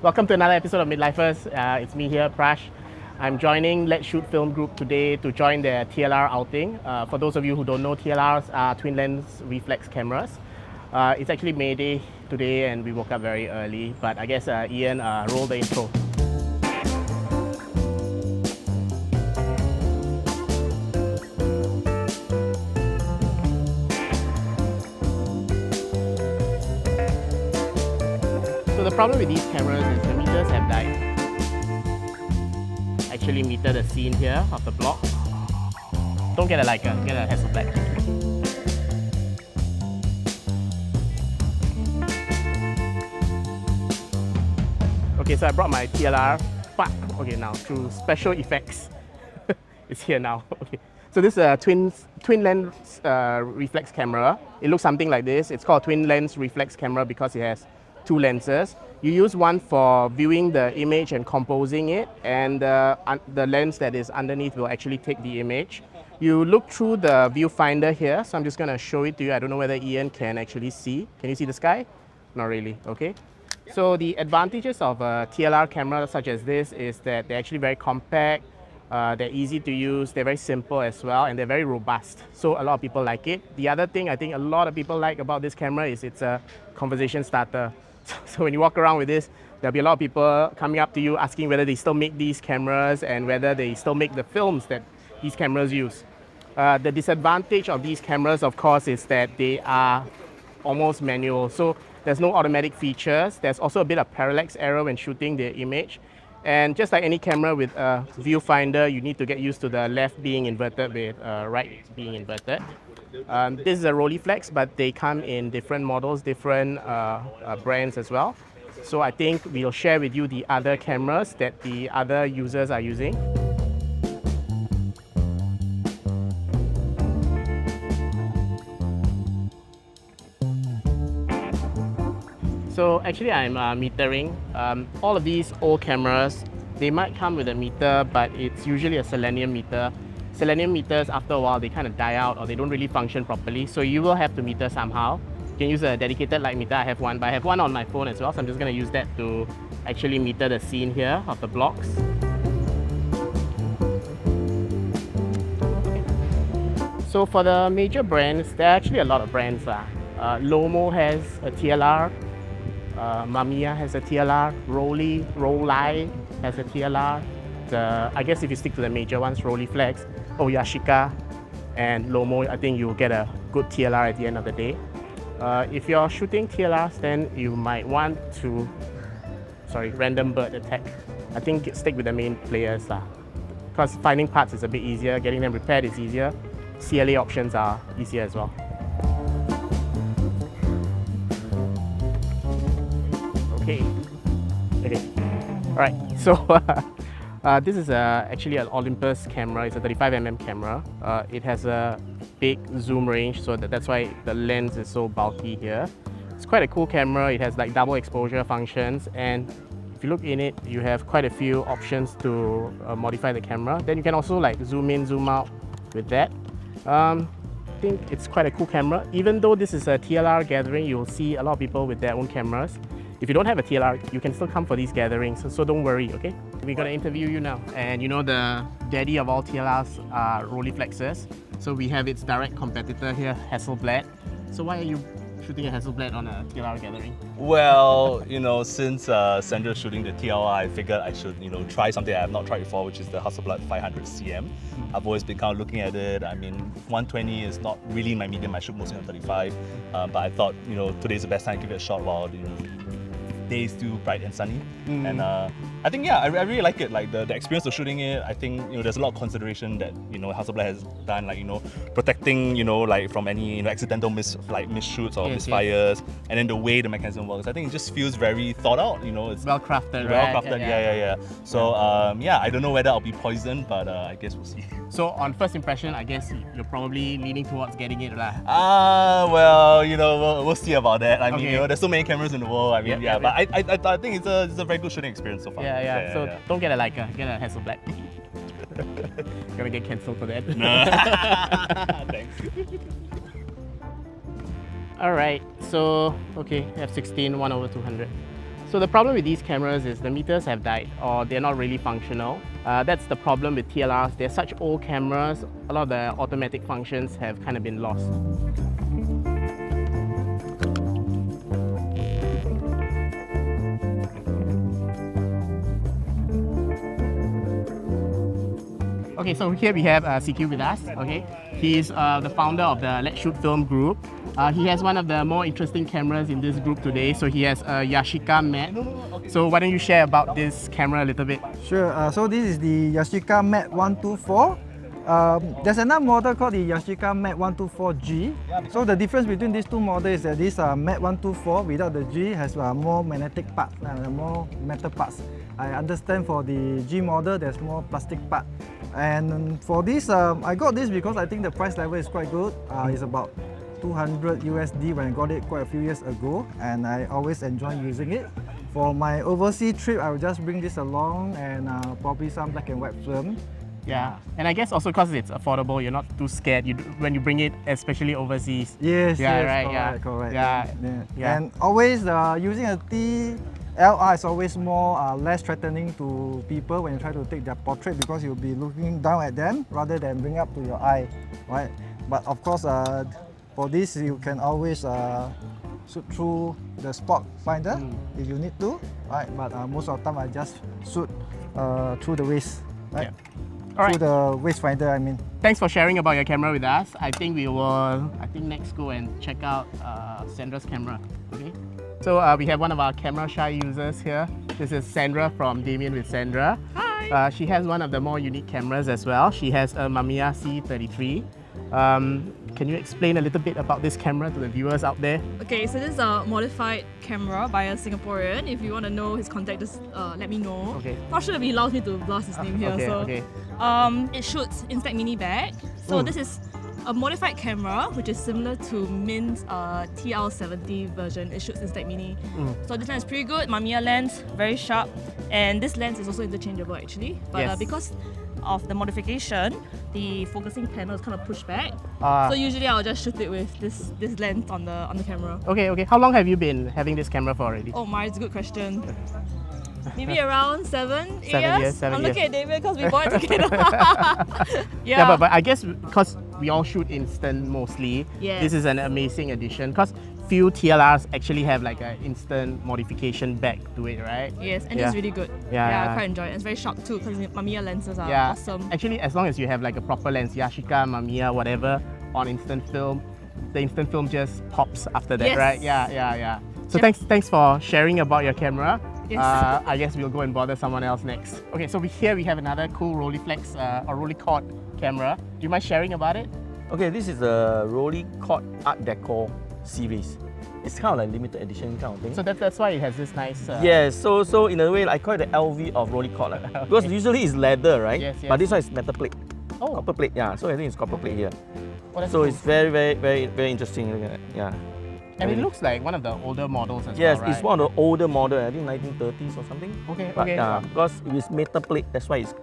Welcome to another episode of Midlifers. It's me here, Prash. I'm joining Let's Shoot Film Group today to join their TLR outing. For those of you who don't know, TLRs are twin lens reflex cameras. It's actually May Day today and we woke up very early, but I guess Ian, roll the intro. So the problem with these cameras is the meters have died. Actually meter the scene here of the block. Don't get a Leica, get a Hasselblad. Okay, so I brought my TLR, but okay, now through special effects, it's here now. Okay, so this is a twin lens reflex camera. It looks something like this. It's called twin lens reflex camera because it has two lenses. You use one for viewing the image and composing it, and the lens that is underneath will actually take the image. You look through the viewfinder here, so I'm just going to show it to you. I don't know whether Ian can actually see. Can you see the sky? Not really, okay. So the advantages of a TLR camera such as this is that they're actually very compact, they're easy to use, they're very simple as well, and they're very robust. So a lot of people like it. The other thing I think a lot of people like about this camera is it's a conversation starter. So when you walk around with this, there'll be a lot of people coming up to you asking whether they still make these cameras and whether they still make the films that these cameras use. The disadvantage of these cameras, of course, is that they are almost manual. So there's no automatic features. There's also a bit of parallax error when shooting the image. And just like any camera with a viewfinder, you need to get used to the left being inverted with right being inverted. This is a Rolleiflex, but they come in different models, different brands as well. So I think we'll share with you the other cameras that the other users are using. So actually I'm metering. All of these old cameras, they might come with a meter, but it's usually a selenium meter. Selenium meters, after a while, they kind of die out or they don't really function properly. So you will have to meter somehow. You can use a dedicated light meter. I have one, but I have one on my phone as well. So I'm just going to use that to actually meter the scene here of the blocks. So for the major brands, there are actually a lot of brands. Lomo has a TLR. Mamiya has a TLR. Rollei has a TLR. I guess if you stick to the major ones, Rolleiflex, Yashica, and Lomo, I think you'll get a good TLR at the end of the day. If you're shooting TLRs, then you might want to, random bird attack. I think stick with the main players because finding parts is a bit easier, getting them repaired is easier. CLA options are easier as well. Okay. All right. So this is actually an Olympus camera. It's a 35mm camera. It has a big zoom range, so that's why the lens is so bulky here. It's quite a cool camera. It has like double exposure functions, and if you look in it, you have quite a few options to modify the camera. Then you can also like zoom in, zoom out with that. I think it's quite a cool camera. Even though this is a TLR gathering, you'll see a lot of people with their own cameras. If you don't have a TLR, you can still come for these gatherings, so don't worry, okay? We're gonna interview you now. And you know the daddy of all TLRs are Rolleiflexes. So we have its direct competitor here, Hasselblad. So why are you shooting a Hasselblad on a TLR gathering? Well, since Sandra's shooting the TLR, I figured I should, try something I have not tried before, which is the Hasselblad 500cm. I've always been kind of looking at it. I mean, 120 is not really my medium. I shoot mostly on 35. But I thought, today's the best time to give it a shot while, day is still bright and sunny. And I think, yeah, I really like it. Like the experience of shooting it, I think, there's a lot of consideration that, Hasselblad has done, like, protecting, like from any, accidental misshoots or misfires, and then the way the mechanism works. I think it just feels very thought out, it's well crafted, well right? crafted, yeah. So, I don't know whether I'll be poisoned, but I guess we'll see. So on first impression, I guess you're probably leaning towards getting it, right? Well, we'll see about that. I mean, there's so many cameras in the world. I mean, but I think it's a very good shooting experience so far. So don't get a Leica, get a Hasselblad. Gonna get cancelled for that. No. Thanks. Alright, so okay, F16 1/200. So the problem with these cameras is the meters have died or they're not really functional. That's the problem with TLRs. They're such old cameras, a lot of the automatic functions have kind of been lost. Okay, so here we have CQ with us. Okay, he's the founder of the Let's Shoot Film group. He has one of the more interesting cameras in this group today. So he has a Yashica Matte. So why don't you share about this camera a little bit? Sure. So this is the Yashica Matte 124. There's another model called the Yashica Matte 124G. So the difference between these two models is that this Matte 124 without the G has more magnetic parts and more metal parts. I understand for the G model there's more plastic part. And for this, I got this because I think the price level is quite good. It's about 200 USD when I got it quite a few years ago, and I always enjoy using it. For my overseas trip, I will just bring this along and probably some black and white film. Yeah, and I guess also because it's affordable, you're not too scared when you bring it, especially overseas. Yes, yeah, yes, right, correct. Yeah. And always using a TLR is always more less threatening to people when you try to take their portrait because you'll be looking down at them rather than bring up to your eye, right? But of course, for this you can always shoot through the spot finder if you need to, right? But most of the time I just shoot through the waist, right? Yeah. All right. Through the waist finder, I mean. Thanks for sharing about your camera with us. I think we will, next go and check out Sandra's camera. Okay. So we have one of our camera shy users here. This is Sandra from Damian with Sandra. Hi. She has one of the more unique cameras as well. She has a Mamiya C33. Can you explain a little bit about this camera to the viewers out there? Okay, so this is a modified camera by a Singaporean. If you want to know his contact, just let me know. Okay. Not sure if he allows me to blast his name here. Okay, so, okay. It shoots Instax Mini back. So this is a modified camera, which is similar to Min's TL70 version. It shoots Instax Mini. So this lens is pretty good. Mamiya lens, very sharp, and this lens is also interchangeable actually. But Yes. because of the modification, the focusing panel is kind of pushed back. Ah. So usually I'll just shoot it with this lens on the camera. Okay, okay. How long have you been having this camera for already? Oh my, it's a good question. Maybe around 7 years. 7 years, 7 I'm years. looking at David because we bought it together. Yeah, but I guess because we all shoot instant mostly, Yes. this is an amazing addition because few TLRs actually have like an instant modification back to it, right? Yes, and Yeah. it's really good. Yeah. I quite enjoy it. It's very sharp too because Mamiya lenses are Yeah, awesome. actually as long as you have like a proper lens, Yashica, Mamiya, whatever, on instant film, the instant film just pops after that, Yes. right? Yeah. So Yep. thanks for sharing about your camera. Yes. I guess we'll go and bother someone else next. Okay, so here we have another cool Rolleiflex or Rolleicord camera. Do you mind sharing about it? Okay, this is a Rolleicord Art Deco series. It's kind of like limited edition kind of thing. So that's why it has this nice... Yes, so in a way, I call it the LV of Rolleicord. Because usually it's leather, right? Yes. But this one is metal plate. Oh, Copper plate, yeah. So I think it's copper plate here. that's So cool. it's very interesting. Yeah. And it looks like one of the older models as Yes, well, right? it's one of the older model, I think 1930s or something. Okay, But okay. because it is metal plate, that's why it's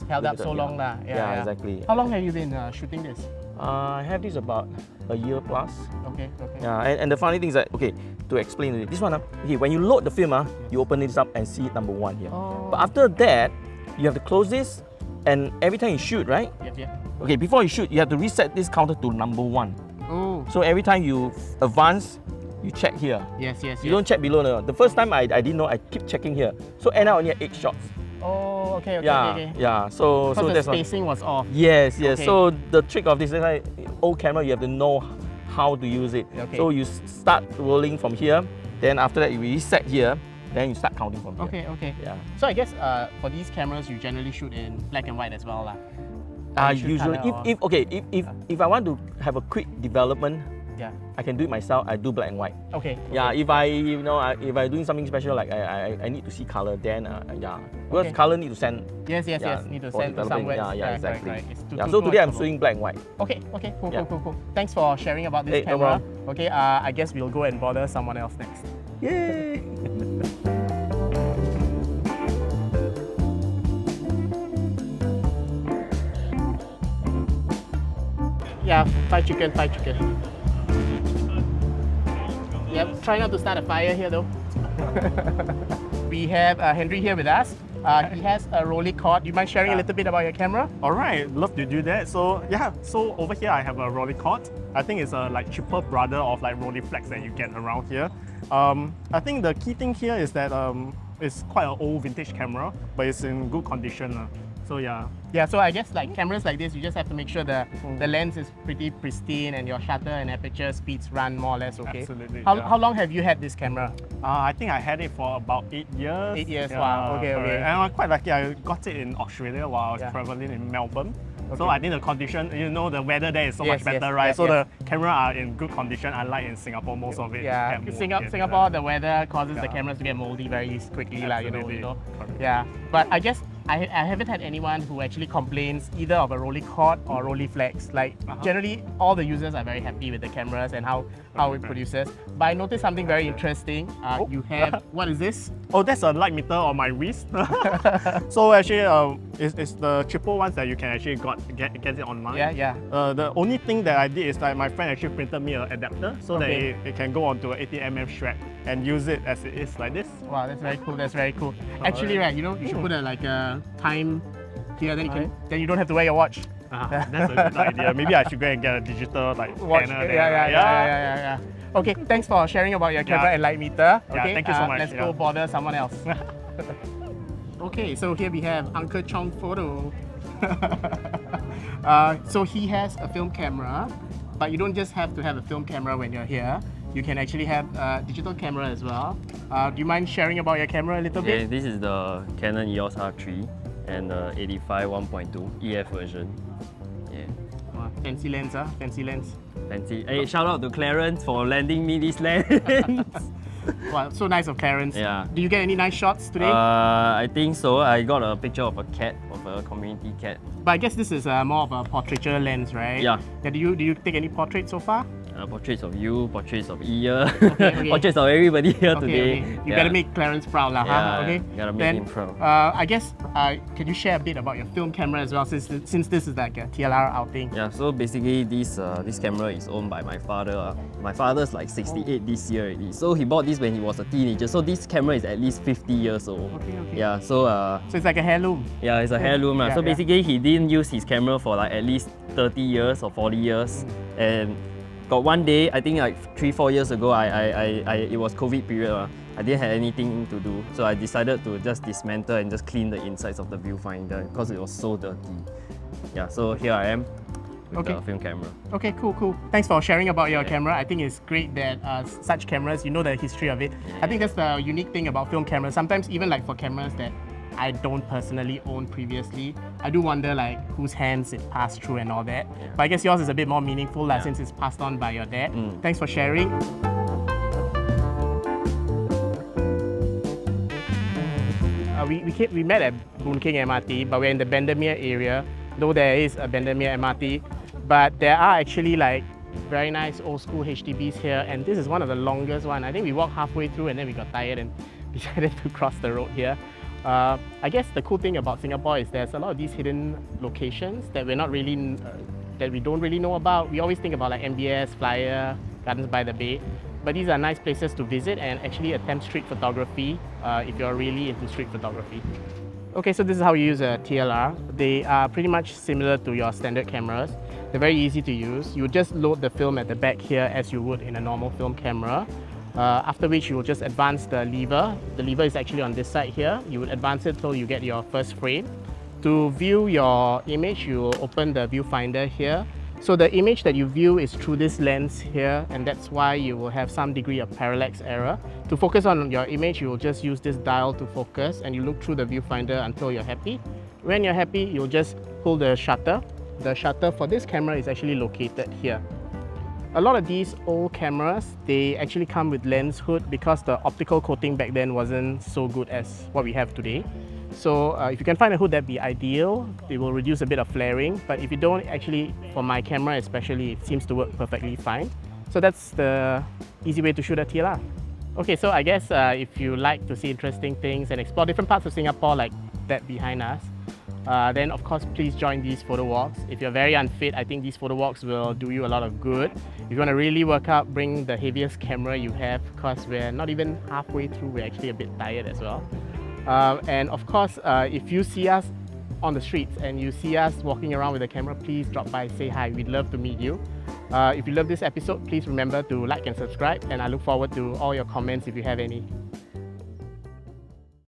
Held up limited, so yeah. long lah. Yeah, exactly. How long have you been shooting this? I have this about a year plus. Okay. Yeah, and the funny thing is that, okay, to explain it, this one, okay, when you load the film, you open this up and see number 1 here. Oh. But after that, you have to close this, and every time you shoot, right? Yep. Okay, before you shoot, you have to reset this counter to number 1. Oh. So every time you advance, you check here. Yes. You don't check below. No. The first time I didn't know, I keep checking here. So end up only at 8 shots. Oh, okay. Yeah. So Because the that's what. spacing was off. Yes. Okay. So the trick of this is like old camera, you have to know how to use it. Okay. So you start rolling from here, then after that you reset here, then you start counting from here. Okay. Yeah. So I guess for these cameras, you generally shoot in black and white as well lah. You shoot Usually, colour or- if I want to have a quick development, Yeah. I can do it myself. I do black and white. Okay. Yeah, if I doing something special like I need to see color, then because Okay. color need to send. Yes. Need to for send to developing. somewhere. Yeah, exactly. Correct. It's too So today I'm much showing black and white. Okay. Cool. Yeah. Cool. Thanks for sharing about this Hey, no camera. problem. Okay. I guess we'll go and bother someone else next. Yay! Yeah, fried chicken. Yep, try not to start a fire here though. we have Hendry here with us. He has a Rolleicord. Do you mind sharing a little bit about your camera? All right, love to do that. So yeah, so over here I have a Rolleicord. I think it's a like cheaper brother of like Rolleiflex that you get around here. I think the key thing here is that it's quite an old vintage camera, but it's in good condition. So yeah. Yeah, so I guess like cameras like this, you just have to make sure the lens is pretty pristine and your shutter and aperture speeds run more or less okay. Absolutely. How long have you had this camera? I think I had it for about 8 years. 8 years, Yeah, wow, okay, correct. okay. And I'm quite lucky, I got it in Australia while I was traveling in Melbourne. So I think the condition, you know, the weather there is so Yes, much better, yes, right? yes, so yes. the camera are in good condition, unlike in Singapore, most of it. Yeah, can move, Singapore, the weather causes the Yeah. cameras to get moldy very quickly, like, you know. Absolutely. Correct. Yeah, but I guess I haven't had anyone who actually complains either of a Rolleicord or Rolleiflex. Like generally, all the users are very happy with the cameras and how it produces. But I noticed something very interesting. You have, what is this? Oh, that's a light meter on my wrist. So actually, it's the cheaper ones that you can actually get it online. Yeah. The only thing that I did is that my friend actually printed me an adapter so that it can go onto an 80mm strap and use it as it is like this. Wow, that's very cool. That's very cool. Actually, right, you know, you should put a time here. Then you don't have to wear your watch. That's a good idea. Maybe I should go and get a digital like Watch. scanner there. Yeah. Okay, thanks for sharing about your camera and light meter. Okay, thank you so much. Let's go bother someone else. Okay, so here we have Uncle Chong Photo. So he has a film camera, but you don't just have to have a film camera when you're here. You can actually have a digital camera as well. Do you mind sharing about your camera a little Yeah, bit? this is the Canon EOS R3 and the 85 1.2 EF version. Yeah, Wow, fancy lens, fancy lens. fancy. Hey, shout out to Clarence for lending me this lens. Wow, so nice of Clarence. Yeah. Do you get any nice shots today? I think so. I got a picture of a cat, of a community cat. But I guess this is more of a portraiture lens, right? Yeah. Do you take any portraits so far? Portraits of you, portraits of Iya, okay. portraits of everybody here today. Okay. You gotta make Clarence proud, lah, huh? Yeah, Okay. gotta make Then, him proud. I guess, can you share a bit about your film camera as well, since this is like a TLR outing? Yeah, so basically this camera is owned by my father. My father's like 68 this year already. So he bought this when he was a teenager. So this camera is at least 50 years old. Okay. Yeah, so So it's like a heirloom. yeah, it's a heirloom. Yeah, So yeah. basically he didn't use his camera for like at least 30 years or 40 years. And got one day, I think like 3-4 years ago, it was COVID period. I didn't have anything to do. So I decided to just dismantle and just clean the insides of the viewfinder because it was so dirty. Yeah, so here I am with the film camera. Okay, cool. Thanks for sharing about your camera. I think it's great that such cameras, you know the history of it. I think that's the unique thing about film cameras. Sometimes even like for cameras that I don't personally own previously, I do wonder like whose hands it passed through and all that. But I guess yours is a bit more meaningful since it's passed on by your dad. Thanks for sharing. We met at Boon Keng MRT, but we're in the Bendemeer area, though there is a Bendemeer MRT. But there are actually like very nice old school HDBs here, and this is one of the longest one. I think we walked halfway through and then we got tired and decided to cross the road here. I guess the cool thing about Singapore is there's a lot of these hidden locations that we're not really, that we don't really know about. We always think about like MBS, Flyer, Gardens by the Bay, but these are nice places to visit and actually attempt street photography if you're really into street photography. Okay, so this is how you use a TLR. They are pretty much similar to your standard cameras. They're very easy to use. You just load the film at the back here as you would in a normal film camera. After which you will just advance the lever. The lever is actually on this side here. You will advance it till you get your first frame. To view your image, you will open the viewfinder here. So the image that you view is through this lens here, and that's why you will have some degree of parallax error. To focus on your image, you will just use this dial to focus and you look through the viewfinder until you're happy. When you're happy, you'll just pull the shutter. The shutter for this camera is actually located here. A lot of these old cameras, they actually come with lens hood because the optical coating back then wasn't so good as what we have today. So if you can find a hood, that'd be ideal. It will reduce a bit of flaring, but if you don't, actually, for my camera especially, it seems to work perfectly fine. So that's the easy way to shoot a TLR. Okay, so I guess if you like to see interesting things and explore different parts of Singapore like that behind us, then of course please join these photo walks. If you're very unfit, I think these photo walks will do you a lot of good. If you want to really work out, bring the heaviest camera you have, because we're not even halfway through, we're actually a bit tired as well. And of course, if you see us on the streets and you see us walking around with a camera, please drop by, say hi. We'd love to meet you. If you love this episode, please remember to like and subscribe, and I look forward to all your comments if you have any.